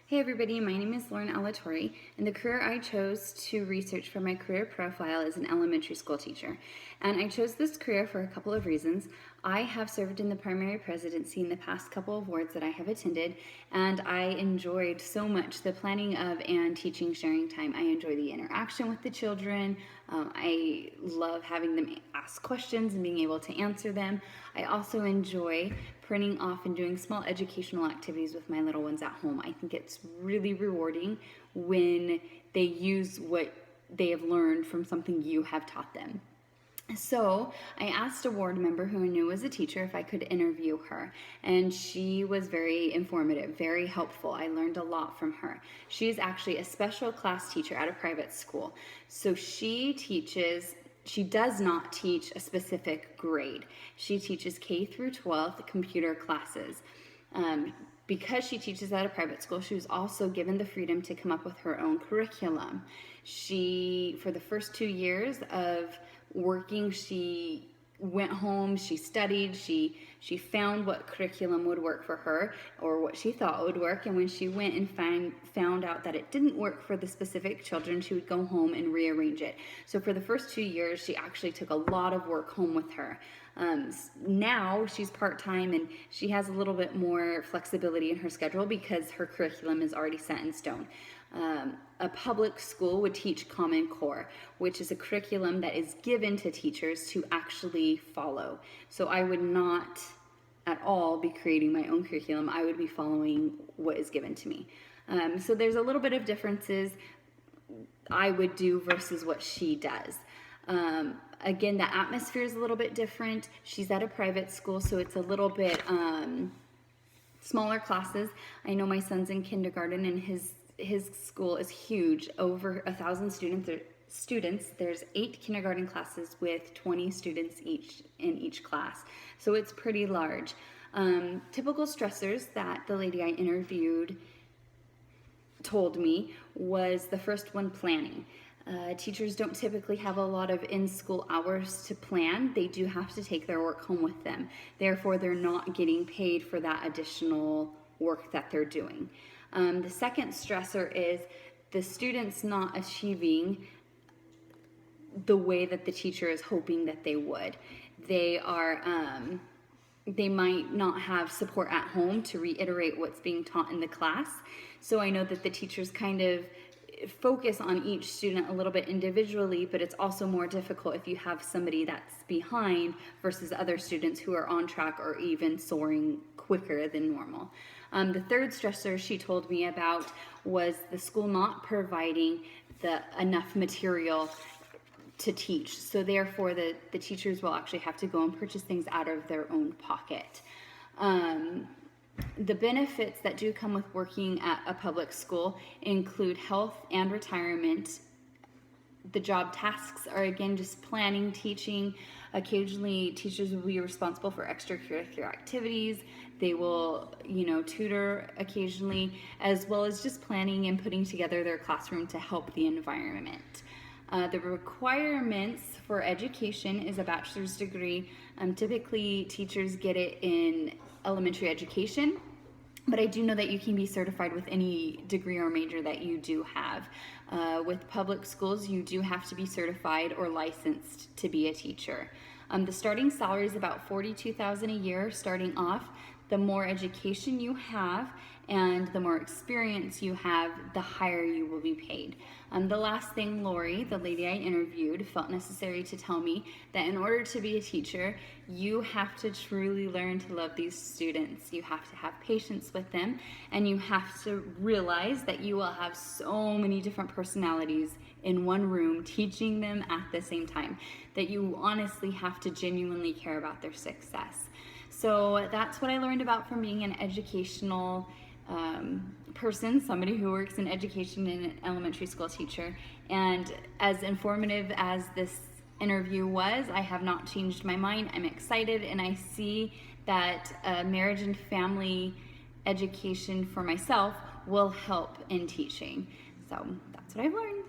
Hey everybody, my name is Lauren Alatorre, and the career I chose to research for my career profile is an elementary school teacher. And I chose this career for a couple of reasons. I have served in the primary presidency in the past couple of wards that I have attended, and I enjoyed so much the planning of and teaching sharing time. I enjoy the interaction with the children. I love having them ask questions and being able to answer them. I also enjoy printing off and doing small educational activities with my little ones at home. I think it's really rewarding when they use what they have learned from something you have taught them. So I asked a ward member who I knew was a teacher if I could interview her, and she was very informative, very helpful. I learned a lot from her. She is actually a special class teacher at a private school. So she does not teach a specific grade. She teaches K through 12 computer classes. Because she teaches at a private school, she was also given the freedom to come up with her own curriculum. For the first 2 years of working, she went home, she studied, she found what curriculum would work for her or what she thought would work, and when she went and found out that it didn't work for the specific children, she would go home and rearrange it. So for the first 2 years, she actually took a lot of work home with her. Now she's part-time and she has a little bit more flexibility in her schedule because her curriculum is already set in stone. A public school would teach Common Core, which is a curriculum that is given to teachers to actually follow. So I would not at all be creating my own curriculum. I would be following what is given to me. So there's a little bit of differences I would do versus what she does. Again, the atmosphere is a little bit different. She's at a private school, so it's a little bit smaller classes. I know my son's in kindergarten, and his school is huge, over 1,000 students. There's 8 kindergarten classes with 20 students in each class, so it's pretty large. Typical stressors that the lady I interviewed told me was the first one, planning. Teachers don't typically have a lot of in-school hours to plan. They do have to take their work home with them. Therefore, they're not getting paid for that additional work that they're doing. The second stressor is the students not achieving the way that the teacher is hoping that they would. They might not have support at home to reiterate what's being taught in the class. So I know that the teachers kind of focus on each student a little bit individually, but it's also more difficult if you have somebody that's behind versus other students who are on track or even soaring quicker than normal. The third stressor she told me about was the school not providing enough material to teach. So therefore the teachers will actually have to go and purchase things out of their own pocket. The benefits that do come with working at a public school include health and retirement. The job tasks are, again, just planning, teaching. Occasionally, teachers will be responsible for extracurricular activities. They will, tutor occasionally, as well as just planning and putting together their classroom to help the environment. The requirements for education is a bachelor's degree. Typically, teachers get it in elementary education, but I do know that you can be certified with any degree or major that you do have. With public schools, you do have to be certified or licensed to be a teacher. The starting salary is about $42,000 a year starting off. The more education you have and the more experience you have, the higher you will be paid. The last thing Lori, the lady I interviewed, felt necessary to tell me that in order to be a teacher, you have to truly learn to love these students. You have to have patience with them, and you have to realize that you will have so many different personalities in one room teaching them at the same time, that you honestly have to genuinely care about their success. So that's what I learned about from being an educational person, somebody who works in education and an elementary school teacher. And as informative as this interview was, I have not changed my mind. I'm excited, and I see that marriage and family education for myself will help in teaching. So that's what I've learned.